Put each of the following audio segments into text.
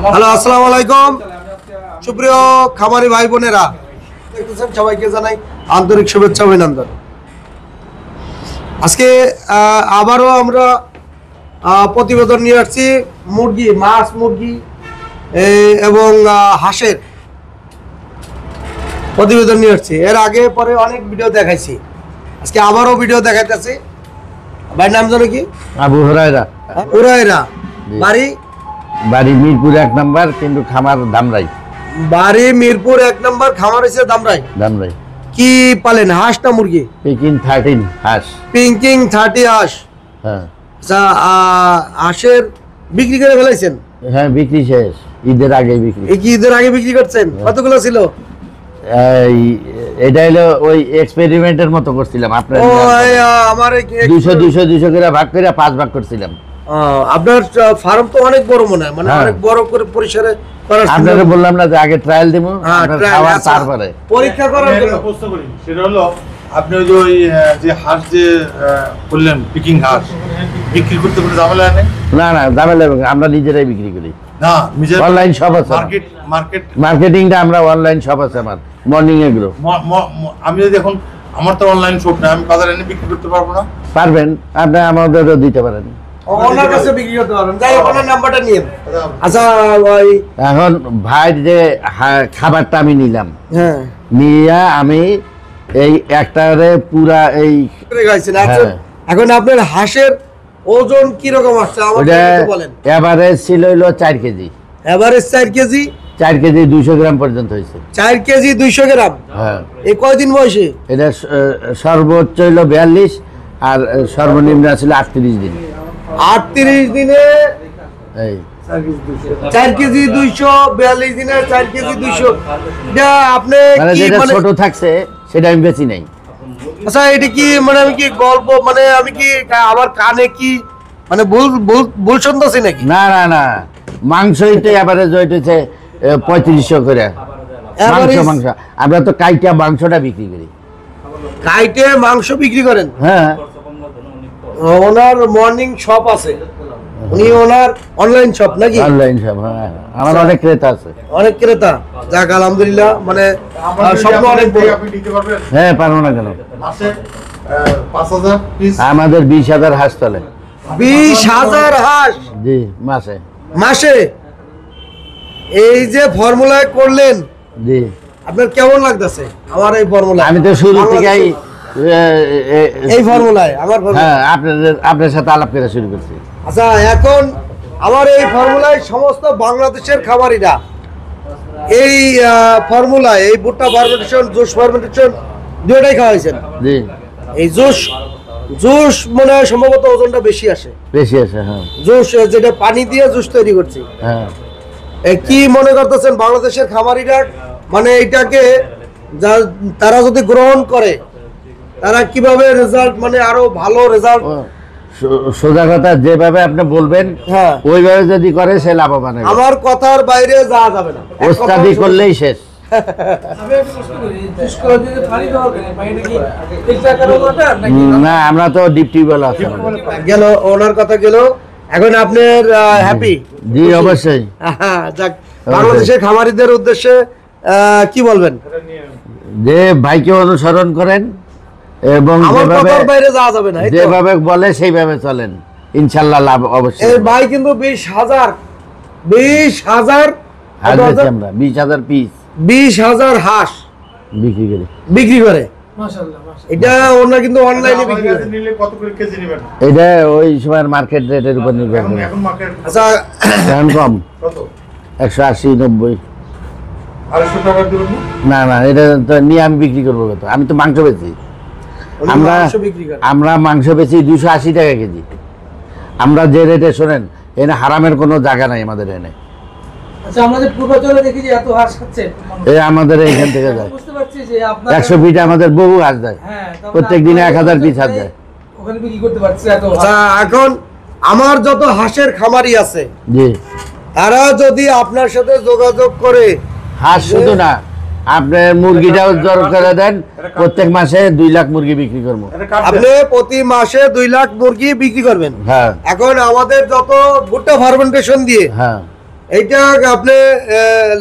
Hello, আসসালামু আলাইকুম সুপ্রিয় খামারি ভাই বোনেরা, দেখতেছেন সবাইকে জানাই আন্তরিক শুভেচ্ছা অভিনন্দন। আজকে আবারও আমরা প্রতিবেদন নিয়ে আসছি মুরগি, মাছ, মুরগি এবং হাঁসের প্রতিবেদন নিয়ে আসছি। এর আগে পরে অনেক ভিডিও দেখাইছি, আজকে আবারও ভিডিও দেখাইতেছি। ভাইয়ের নাম জানো কি? আবু হুরায়রা। হুরায়রা, বাড়ি বাড়ি মিরপুর 1 নম্বর, কিন্তু খামার ধামরাই। বাড়ি মিরপুর 1 নম্বর, খামার হচ্ছে ধামরাই। ধামরাই। কি পালেন, হাঁস না মুরগি? পিকিং 13 হাঁস। পিকিং 30 হাঁস। হ্যাঁ। আচ্ছা, হাঁসের বিক্রি করে ফেলাইছেন? হ্যাঁ, বিক্রি শেষ, ঈদের আগে বিক্রি। এই কি ঈদের আগে বিক্রি করছেন? কতগুলো ছিল? এটা হলো ওই এক্সপেরিমেন্টের মতো করছিলাম আপনার। ও আমার 200 করে ভাগ করে 5 ভাগ করছিলাম। আপনার ফার্ম তো অনেক বড় মনে হয়, মানে অনেক বড় করে পরিসরে করার। আপনারা বললাম না যে আগে ট্রায়াল দেবো, তারপরে পরীক্ষা করার জন্য। প্রশ্ন করি, সেটা হলো আপনি ওই যে যে হাঁস যে বললেন পিকিং হাঁস বিক্রি করতে কোনো ঝামেলা নেই? না, ঝামেলা নেই, আমরা নিজেরাই বিক্রি করি। না, নিজের অনলাইন শপ আছে। মার্কেটিংটা আমরা অনলাইন শপ আছে আমার, মর্নিং এগুলো। আমি যদি এখন আমার তো অনলাইন শপ না, আমি বাজারে এনে বিক্রি করতে পারবো না? পারবেন, আপনি আমাদেরও দিতে পারেন। ওনার কাছে বিক্রি করতে পারবেন। যাই হোক, ওনার নাম্বারটা নিয়ে। আচ্ছা, ওই এখন ভাই যে খাবারটা আমি নিলাম, হ্যাঁ, নিয়ে আমি এই একটারে পুরা এই গাইছেন। আচ্ছা, এখন আপনার হাঁসের ওজন কি রকম আসছে আমাকে বলেন। এভারেজ ছিল হলো 4 কেজি। Average 4 KG? 4 কেজি 200 গ্রাম পর্যন্ত হয়েছে। 4 কেজি 200 গ্রাম? হ্যাঁ। এই কয়দিন বয়সে? এটা সর্বোচ্চ হলো 42 আর সর্বনিম্ন ছিল 38 দিন। 38 দিনে এই 4 কেজি 200, 42 দিনে 4 কেজি 200। এটা আপনি মানে কি যেটা মানে ছোট থাকছে সেটা আমি বেশি নাই। আচ্ছা, এটা কি মানে আমি কি গল্প, মানে আমি কি আমার কানে কি মানে ভুল শুনতেছি নাকি? না, মাংসইতে এভারেজ হইতেছে 3500 করে। মাংস আমরা তো কাইটা মাংসটা বিক্রি করি। কাইটে মাংস বিক্রি করেন? হ্যাঁ। ওনার মর্নিং শপ আছে, উনি ওনার অনলাইন শপ নাকি? অনলাইন শপ, হ্যাঁ। আমার অনেক ক্রেতা আছে। অনেক ক্রেতা, যাক আলহামদুলিল্লাহ। মানে স্বপ্ন অনেক বড়। আপনি দিতে পারবেন? হ্যাঁ, পারবো না কেন। মাসে 5000 পিস? আমাদের 20,000 হাঁস চলে। 20,000 হাঁস? জি, মাসে। মাসে? এই যে ফর্মুলায় করলেন, জি, আপনার কেমন লাগতেছে আমার এই ফর্মুলা? আমি তো শুরু থেকেই এই ফর্মুলায় আমার হ্যাঁ আপনার সাথে আলাপ করে শুরু করছি। আচ্ছা, এখন আমার এই ফর্মুলায় সমস্ত বাংলাদেশের খামারিরা এই ফর্মুলায়, এই ভুট্টা ফার্মেন্টেশন, জুস ফার্মেন্টেশন দুটোই খাওয়াইছেন। জি। এই জুস মনে হয় সম্ভবত ওজনটা বেশি আসে। হ্যাঁ। জুস যেটা পানি দিয়ে জুস তৈরি করছি, হ্যাঁ। কি মনে করতেছেন বাংলাদেশের খামারিরা, মানে এটাকে তারা যদি গ্রহণ করে তারা কিভাবে রেজাল্ট, মানে আরো ভালো রেজাল্ট? সোজা কথা, যেভাবে আপনি বলবেন হ্যাঁ, ওইভাবে যদি করে সে লাভবান হবে। আমার কথার বাইরে যাওয়া যাবে না, ওস্তাদি করলেই শেষ। না, আমরা তো ডিপ টিউবওয়েল আছে গেল, ওনার কথা গেল। এখন আপনার হ্যাপি? জি, অবশ্যই। যাক, বাংলাদেশের খামারিদের উদ্দেশ্যে কি বলবেন? যে ভাইকে অনুসরণ করেন এবং যেভাবে বলে সেইভাবে চলেন, ইনশাল্লাহ লাভ অবশ্যই। এই ভাই কিন্তু 20,000 আমরা 20,000 পিস 20,000 হাঁস বিক্রি করে। এটা ওনার কিন্তু অনলাইনে বিক্রি করে। কত করে কেজি নেবেন? এটা ওই সময় মার্কেট রেটের উপর নির্ভর করে। আচ্ছা, এখন কম, কত? 180, 90। 250 টাকা দিবেন না? না, এটা তো নিয়ে আমি বিক্রি করবো কত? আমি তো মাংস বেচি। আমরা মাংস বেচি 280 টাকা কেজি। আমরা যে রেটে, শোনেন, এনে হারামের কোনো জায়গা নাই আমাদের এনে। আচ্ছা, আমাদের পূর্বাচলে দেখি যে এত হাঁস খাচ্ছে, এই আমাদের এইখান থেকে যায়। বুঝতে পারছি যে আপনার 100 ফিটে আমাদের বহু হাঁস যায়। প্রত্যেক দিনে 1000 পিস হাঁস যায়। ওখানে বিক্রি করতে পারছি এত। আচ্ছা, এখন আমার যত হাঁসের খামারি আছে, জি, তারা যদি আপনার সাথে যোগাযোগ করে, হাঁস শুধু না, আপনার মুরগিটাও জোর করে দেন, প্রত্যেক মাসে 2 লাখ মুরগি বিক্রি করবো। আপনি প্রতি মাসে 2 লাখ মুরগি বিক্রি করবেন? হ্যাঁ। এখন আমাদের যত ভুট্টা ফার্মেন্টেশন দিয়ে, হ্যাঁ, এইটা আপনি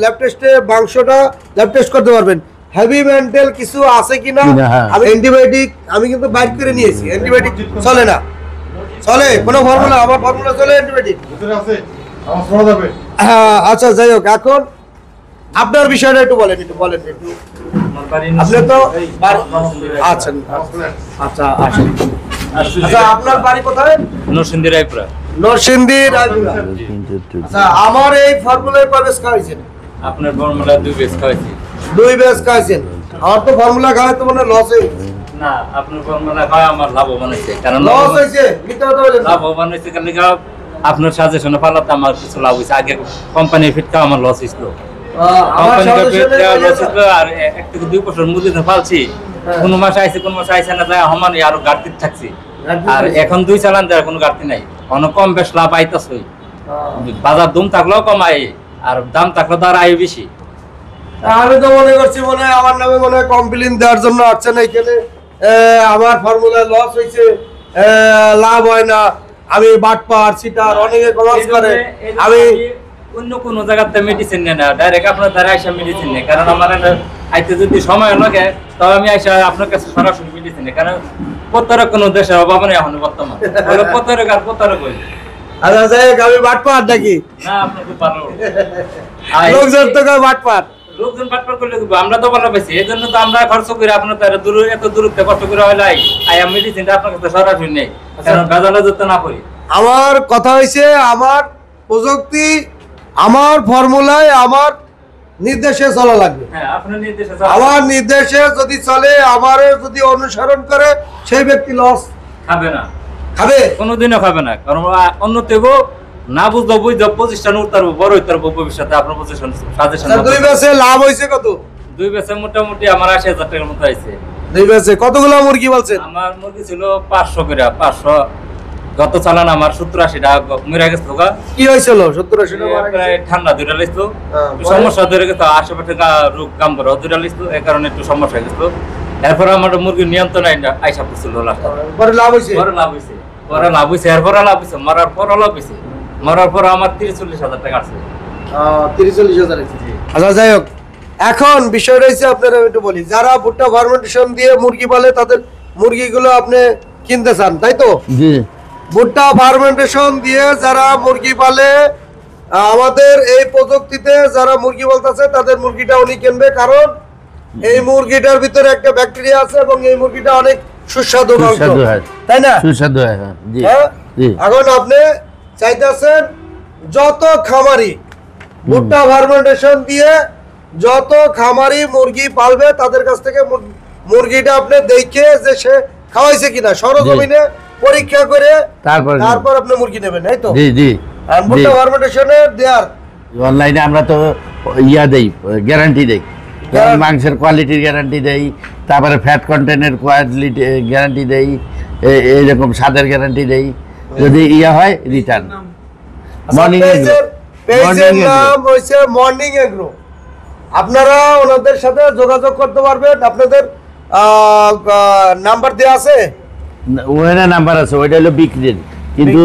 ল্যাব টেস্টে মাংসটা ল্যাব টেস্ট করতে পারবেন হেভি মেন্টাল কিছু আছে কিনা। হ্যাঁ। আমি অ্যান্টিবায়োটিক আমি কিন্তু বাইট করে নিয়েছি, অ্যান্টিবায়োটিক চলে না, চলে কোনো ফর্মুলা, আমার ফর্মুলা চলে অ্যান্টিবায়োটিক। ভিতরে আছে আমার শোনা যাবে। হ্যাঁ আচ্ছা যাই হোক, এখন আপনার বিষয়টা একটু বলেন, একটু আপনি তো আচ্ছা আচ্ছা আসেন। আচ্ছা আপনার বাড়ি কোথায়? নরসিংদী রায়পুরা। নরসিংদী রায়পুরা। আচ্ছা আমার এই ফর্মুলায় কয় বেশ খাওয়াইছেন? আপনার ফর্মুলা 2 বেস খাওয়াইছি। 2 বেশ খাওয়াইছেন। আমার তো ফর্মুলা খাওয়াই তো মানে লস হয়ে না, আপনার ফর্মুলা খাওয়া আমার লাভবান হয়েছে, কারণ লস হয়েছে, মিথ্যা কথা বলেন না। লাভবান হয়েছে কারণ কি আপনার সাজেশনে পালাতে আমার কিছু লাভ হয়েছে। আগে কোম্পানির ফিট খাওয়া আমার লস হয়েছিল, আমার কোম্পানির ফিট সাজেশনে খাওয়া লস হয়েছিল। আর 1 থেকে 2 বছর মুদিতে ফালছি, কোন মাসে আইছে কোন মাসে আইছে না, যায় সমানই আরো ঘাটতি থাকছি। আর এখন 2 চালান দেওয়ার কোনো ঘাটতি নাই, অনেক কম বেশ লাভ আইতাছে। বাজার দাম থাকলেও কম আয়, আর দাম থাকলে তার আয় বেশি। আমি তো মনে করছি মনে হয় আমার নামে মনে হয় কমপ্লেইন দেওয়ার জন্য আসছে না এখানে। আমার ফর্মুলায় লস হয়েছে, লাভ হয় না, আমি বাটপার সিটার অনেকে কমার্স করে। আমি অন্য কোনো জায়গাতে মেডিসিন নেই না, ডাইরেক্ট আপনার দ্বারা আইসা মেডিসিন নেই, কারণ আমার আইতে যদি সময় লাগে তবে আমি আইসা আপনার কাছে সরাসরি মেডিসিন নেই, কারণ প্রতারক কোনো দেশের অভাব নেই এখন বর্তমান। প্রতারক আর প্রতারক হই আচ্ছা যাই হোক, আমি বাটপার নাকি? না, আপনি খুব ভালো লোকজন তো কয় বাটপার। লোকজন বাটপার করলে আমরা তো ভালো পাইছি, এই জন্য তো আমরা খরচ করে আপনার তার দূর এত দূরত্বে কষ্ট করে হইলে আই মেডিসিনটা আপনার কাছে সরাসরি নেই, কারণ বেজালে যত না করি। আমার কথা হয়েছে আমার প্রযুক্তি আমার ফর্মুলায় আমার নির্দেশে চলা লাগবে। হ্যাঁ, আপনার নির্দেশে আমার নির্দেশে যদি চলে, আমারে যদি অনুসরণ করে, সেই ব্যক্তি লস খাবে না, খাবে কোনোদিনও খাবে না, কারণ অন্য তেগো না বুঝলো বুঝলো প্রতিষ্ঠান উঠতারবো, বড় হইতারবো ভবিষ্যতে। আপনার প্রতিষ্ঠান সাজেশন 2 বেচে লাভ হয়েছে কত? 2 বেচে মোটামুটি আমার 80,000 টাকার মতো আইছে। 2 বেচে কতগুলো মুরগি বলছেন? আমার মুরগি ছিল 500 করে, 500 গত চালান আমার 70-80 টাকা মরে গেছে। কি হয়েছিল? 70-80 টাকা প্রায় ঠান্ডা দুইটা লাগতো, হ্যাঁ, সমস্যা ধরে গেছে, আশেপাশে রোগ কাম করে দুইটা লাগতো, এই কারণে একটু সমস্যা গেছিল। এরপর আমার মুরগির নিয়ন্ত্রণ আইসা পড়ছিল, পরে লাভ হয়েছে। পরে লাভ হয়েছে, পরে লাভ হয়েছে, এরপরে লাভ হয়েছে, মরার পর লাভ হয়েছে। মরার পর আমার 30-40 হাজার টাকা আসছে। 30-40 হাজার। আচ্ছা যাই হোক, এখন বিষয় রয়েছে আপনারা একটু বলি, যারা ভুট্টা ফার্মেন্টেশন দিয়ে মুরগি পালে তাদের মুরগিগুলো আপনি কিনতে চান, তাই তো? জি ভুট্টা ফার্মেন্টেশন দিয়ে যারা মুরগি পালে, আমাদের এই প্রযুক্তিতে যারা মুরগি বলতেছে তাদের মুরগিটা উনি কিনবে, কারণ এই মুরগিটার ভিতরে একটা ব্যাকটেরিয়া আছে এবং এই মুরগিটা অনেক সুস্বাদু মাংস, সুস্বাদু হয়। তাই না? সুস্বাদু হয়, হ্যাঁ। জি হ্যাঁ? জি এখন আপনি চাইতেছেন যত খামারি ভুট্টা ফার্মেন্টেশন দিয়ে যত খামারি মুরগি পালবে তাদের কাছ থেকে মুরগিটা আপনি দেখে যে সে খাওয়াইছে কিনা সরজমিনে পরীক্ষা করে তারপর আপনি মুরগি নেবেন, তাই তো? জি জি আর ভুট্টা ফার্মেন্টেশনে দেয়ার অনলাইনে আমরা তো দেই, গ্যারান্টি দেই, মাংসের কোয়ালিটির গ্যারান্টি দেই, তারপরে ফ্যাট কন্টেন্টের কোয়ালিটি গ্যারান্টি দেই, এইরকম স্বাদের গ্যারান্টি দেই। যদি হয় রিটার্ন। মর্নিং পেজের নাম হইছে মর্নিং এগ্রো। আপনারা ওনাদের সাথে যোগাযোগ করতে পারবেন। আপনাদের নাম্বার দেওয়া আছে? ওখানে নাম্বার আছে, ওইটা হলো বিক্রির, কিন্তু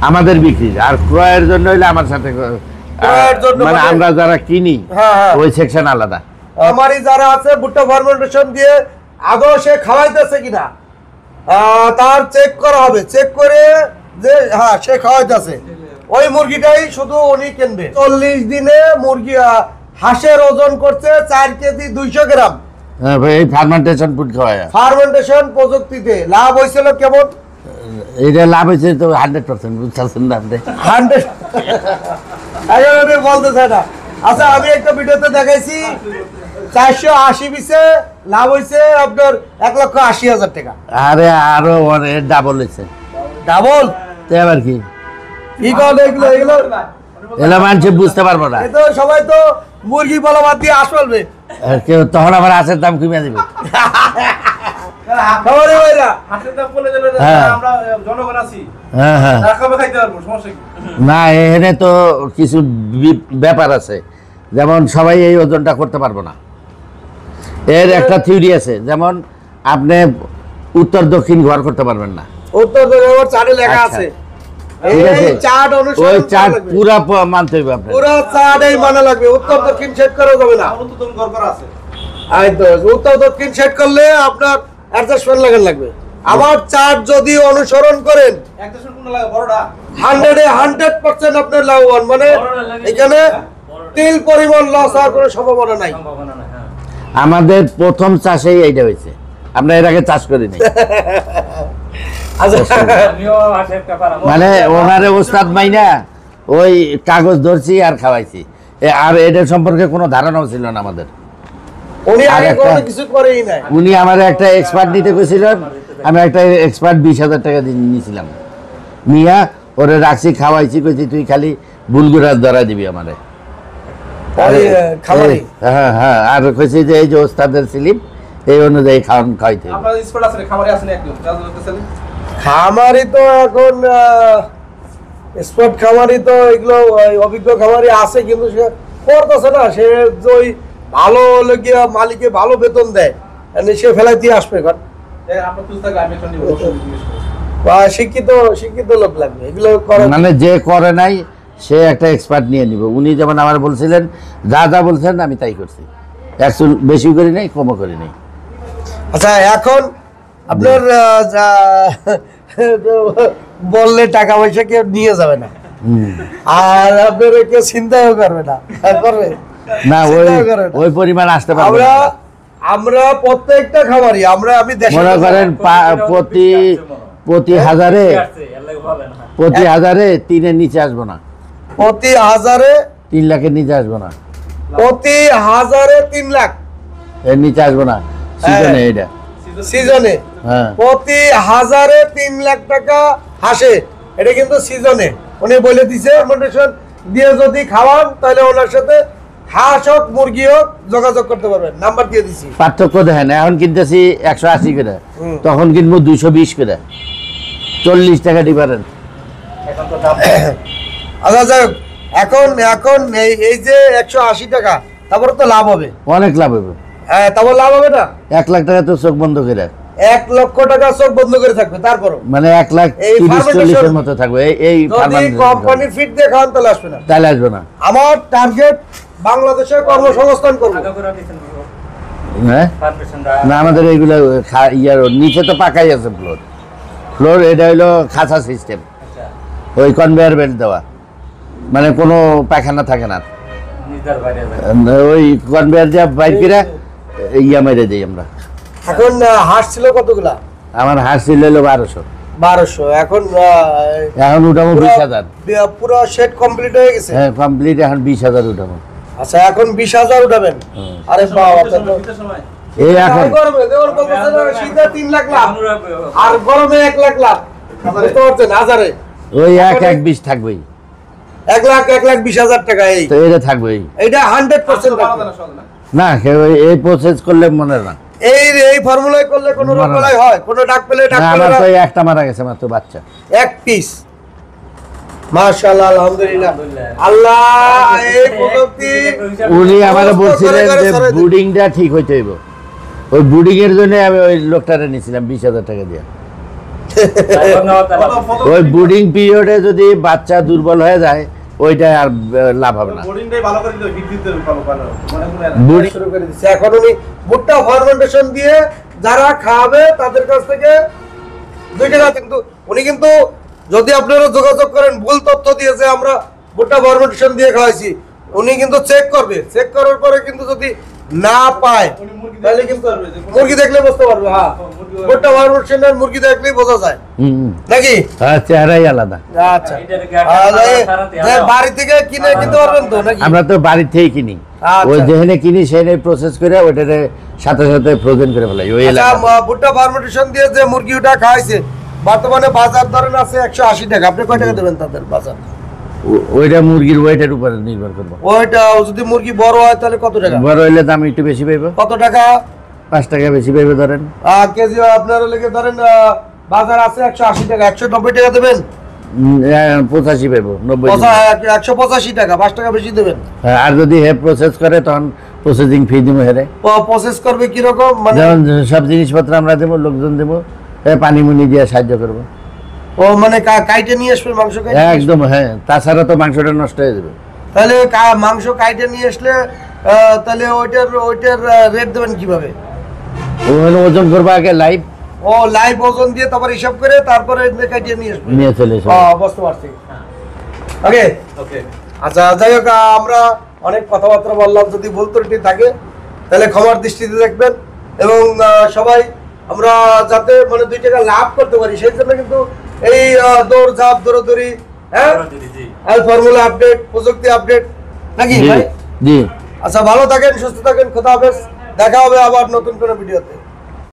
আমাদের বিক্রির। আর ক্রয়ের জন্য হইলে আমার সাথে, ক্রয়ের জন্য মানে আমরা যারা কিনি হ্যাঁ, হ্যাঁ। ওই সেকশন আলাদা। আমারই যারা আছে ভুট্টা ফার্মেন্টেশন দিয়ে আগেও সে খাওয়াইতেছে কিনা তার চেক করা হবে, চেক করে যে হ্যাঁ সে খাওয়াইতেছে, ওই মুরগিটাই শুধু উনি কিনবে। 40 দিনে মুরগি হাঁসের ওজন করছে 4 কেজি 200 গ্রাম। এই ফার্মেন্টেশন ফুড খাওয়ায় ফার্মেন্টেশন প্রযুক্তিতে লাভ হয়েছিল কেমন? এটা লাভ হয়েছে তো 100%, বুঝতেছেন না আপনি? 100 আমি বলতে চাই না। আচ্ছা আমি একটা ভিডিওতে দেখাইছি 480 পিসে লাভ হয়েছে আপনার 1,80,000 টাকা। আরে আরো ডাবল হয়েছে। ডাবল? তো এবার কি কি করে এগুলো এগুলো এলা মানুষ বুঝতে পারবো না। এ তো সবাই তো মুরগি বলা বাদ দিয়ে হাঁস পালবে। কেউ তখন আবার হাঁসের দাম কমিয়ে দিবে। খাবারে ভাইরা হাঁসের দাম বলে দিলে হ্যাঁ। আমরা জনগণ আছি, হ্যাঁ হ্যাঁ, তারা খাবে, খাইতে পারবো, সমস্যা কি? না এখানে তো কিছু ব্যাপার আছে, যেমন সবাই এই ওজনটা করতে পারবো না। এর একটা থিওরি আছে, যেমন আপনি উত্তর দক্ষিণ ঘর করতে পারবেন না। উত্তর আমার চারে লেখা আচ্ছা। আছে। ঠিক আছে এই চার্ট ওই অনুসরণ করা চার্ট লাগবে। পুরা মানতে হবে আপনার পুরো চার্ট এই মানা লাগবে, উত্তর দক্ষিণ সেট করা যাবে না। এই তো উত্তর দক্ষিণ সেট করলে আপনার অ্যাডজাস্টমেন্ট লাগবে। আমার চার্ট যদি অনুসরণ করেন 100% আপনার লাভবান, মানে এখানে তিল পরিমাণ লস হওয়ার কোনো সম্ভাবনা নাই। সম্ভাবনা নাই, হ্যাঁ। আমাদের প্রথম চাষেই এইটা হয়েছে, আমরা এর আগে চাষ করিনি। আচ্ছা আমিও হাঁসের ব্যাপার মানে ওনারে ওস্তাদ মাইনা ওই কাগজ ধরছি আর খাওয়াইছি, আর এটার সম্পর্কে কোনো ধারণাও ছিল না আমাদের। উনি আর আগে একটা- কোনো কিছু করেই নাই। উনি আমার একটা এক্সপার্ট নিতে গেছিলেন, আমি একটা এক্সপার্ট 20,000 টাকা দিয়ে নিয়েছিলাম, নিয়া ওরে রাখছি, খাওয়াইছি, কইছি তুই খালি বুলগুড়া ধরা দিবি আমারে। ওই, খামারি? হ্যাঁ হ্যাঁ, আর কইছি যে এই যে ওস্তাদের স্লিপ এই অনুযায়ী খাওয়াইতে হবে। খামারি তো এখন স্পট খামারি তো এগুলো অভিজ্ঞ খামারি আছে, কিন্তু সে করতেছে না। সে যে ওই ভালো হলে গিয়ে মালিকে ভালো বেতন দেয়, সে ফেলাই দিয়ে আসবে এখন। বা শিক্ষিত লোক লাগবে এগুলো করে। মানে যে করে নাই সে একটা এক্সপার্ট নিয়ে নিব। উনি যেমন আমার বলছিলেন, যা যা বলছেন আমি তাই করছি, একটু বেশি করি নাই, কমও করি নাই। আচ্ছা এখন আপনার বললে টাকা পয়সা কেউ নিয়ে যাবে না, হুম। আর আপনার কেউ চিন্তাও করবে না, করবে না ওই চিন্তাও করবে না। ওই পরিমাণ আসতে পারবে আমরা না। আমরা প্রত্যেকটা খামারি আমি দেশে মনে করেন প্রতি হাজারে প্রতি হাজারে 3-এর নিচে আসবো না, প্রতি হাজারে 3 লাখের নিচে আসবো না, 3 লাখ এর নিচে আসবো না সিজনে এটা। সিজনে হ্যাঁ প্রতি হাজারে 3 লাখ টাকা হাসে, এটা কিন্তু সিজনে। উনি বলে দিছে মোটেশন দিয়ে যদি খাওয়ান তাহলে ওনার সাথে হাঁস হোক মুরগি হোক যোগাযোগ করতে পারবেন, নাম্বার দিয়ে দিছি। পার্থক্য দেখেন, এখন কিনতেছি 180 করে, হুম। তখন কিনবো 220 করে, 40 টাকা ডিফারেন্স। এখন তো দাম আচ্ছা যাই হোক, এখন এই যে 180 টাকা, তারপরে তো লাভ হবে। অনেক লাভ হবে। হ্যাঁ, তারপর লাভ হবে না। 1 লাখ টাকা তো চোখ বন্ধ করে, 1 লক্ষ টাকা চোখ বন্ধ করে থাকবে, তারপরও মানে 1 লাখ এই 30-40 এর fermentation- মতো থাকবে। এই যদি fermentation কোম্পানির ফিট দিয়ে খাওয়ান তাহলে আসবে না। তাহলে আসবে না। আমার টার্গেট বাংলাদেশে কর্মসংস্থান করবো। আগে করে দিছেন হ্যাঁ পারমিশনটা না, আমাদের এইগুলো ইয়ার নিচে তো পাকাই আছে ফ্লোর এটা হইলো খাঁচা সিস্টেম, আচ্ছা ওই কনভেয়ার বেল্ট দেওয়া, মানে কোনো পায়খানা থাকে না, নিজের বাইরে যায় ওই কনভেয়ার যা বাইর করে ইয়া মেরে দিই আমরা। এখন হাঁস ছিল কতগুলা? আমার হাঁস ছিল হলো 1200, 1200। এখন এখন উঠাবো 20,000। পুরো সেট কমপ্লিট হয়ে গেছে। হ্যাঁ কমপ্লিট, এখন 20,000 উঠাবো। আচ্ছা এখন 20,000 উঠাবেন। হুম। আরে বাবা, এই এখন গরমে দেওয়ার বলতেছে না, শীতে 3 লাখ লাভ আর গরমে 1 লাখ লাভ, বুঝতে পারছেন? হাজারে ওই 1-1-20 থাকবেই, 1,20,000 টাকা। এই তো এটা থাকবেই এটা 100% থাকবে। না, এই প্রসেস করলে মনে না। এই ফর্মুলায় করলে কোনো রোগ বালাই হয়? কোনো ডাক পেলে না, আমার তো এই একটা মারা গেছে মাত্র বাচ্চা। এক পিস। মাশাআল্লাহ, আলহামদুলিল্লাহ। আল্লাহ এই প্রযুক্তি উনি আমার সমস্ত বলছিলেন ঘরে ঘরে যে ছড়াই দিন। ব্রুডিংটা ঠিক হইতে হইব, ওই ব্রুডিং এর জন্য আমি ওই লোকটারে নিয়েছিলাম 20,000 টাকা দিয়ে। ওই ব্রুডিং পিরিয়ডে যদি বাচ্চা দুর্বল হয়ে যায় ওইটা আর লাভ হবে না। ব্রুডিং শুরু করে দিচ্ছে। এখন উনি ভুট্টা ফার্মেন্টেশন দিয়ে যারা খাবে তাদের কাছ থেকে 2 টাকা, কিন্তু উনি কিন্তু যদি আপনারা যোগাযোগ করেন ভুল তথ্য দিয়েছে আমরা ভুট্টা ফার্মেন্টেশন দিয়ে খাওয়াইছি, উনি কিন্তু চেক করবে, চেক করার পরে কিন্তু যদি না পায় তাহলে কিন্তু মুরগি দেখলে বুঝতে পারবে। হ্যাঁ, ভুট্টা ফার্মেন্টেশনের মুরগি দেখলেই বোঝা যায় নাকি? চেহারাই আলাদা। আচ্ছা, বাড়ি থেকে কিনে কিনতে পারবেন তো নাকি? আমরা তো বাড়ি থেকে কিনি, আচ্ছা। ওই যেখানে কিনি সেখানে প্রসেস করে ওইটারে সাথে সাথে ফ্রোজেন করে ফেলাই ওই আচ্ছা, এলাকায়। ভুট্টা ফার্মেন্টেশন দিয়ে যে মুরগিটা খাইছে বর্তমানে বাজার ধরেন আছে 180 টাকা, আপনি কয় টাকা দেবেন তাদের বাজার? ওইটা মুরগির ওয়েটের উপরে নির্ভর করবো। ওইটা যদি মুরগি বড় হয় তাহলে কত টাকা? বড় হইলে দাম একটু বেশি পাইব, কত টাকা 5 টাকা বেশি পাইবে ধরেন। কেজি? আপনার লেগে ধরেন বাজার আছে 180 টাকা, 190 টাকা দেবেন? 85 পাইব, 90। 185 টাকা, 5 টাকা বেশি দেবেন। হ্যাঁ, আর যদি হে প্রসেস করে তখন প্রসেসিং ফি দিব হেরে। প্রসেস করবে কিরকম? মানে যেমন সব জিনিসপত্র আমরা দেবো, লোকজন দেবো, পানি মুনি দিয়ে সাহায্য করবো। ও মানে কাইটে নিয়ে আসবে মাংস কাইটে নিয়ে আসবে? একদম হ্যাঁ, তাছাড়া তো মাংসটা নষ্ট হয়ে যাবে। তাহলে মাংস কাইটে নিয়ে আসলে তাহলে ওইটার রেট দেবেন কিভাবে? ও হলো ওজন করবো আগে লাইভ, ও লাইভ ওজন দিয়ে তারপর হিসাব করে তারপরে কাইটে নিয়ে আসবে। নিয়ে চলে এসো। বুঝতে পারছি। ওকে ওকে আচ্ছা, যাই হোক, আমরা অনেক কথাবার্তা বললাম, যদি ভুল ত্রুটি থাকে তাহলে ক্ষমার দৃষ্টিতে দেখবেন, এবং সবাই আমরা যাতে মানে 2 টাকা লাভ করতে পারি সেই জন্য কিন্তু এই দৌড় ঝাঁপ দৌড়াদৌড়ি, হ্যাঁ, আর ফর্মুলা আপডেট, প্রযুক্তি আপডেট নাকি জি ভাই? জি। আচ্ছা, ভালো থাকেন, সুস্থ থাকেন, খোদা হাফেজ, দেখা হবে আবার নতুন কোনো ভিডিওতে।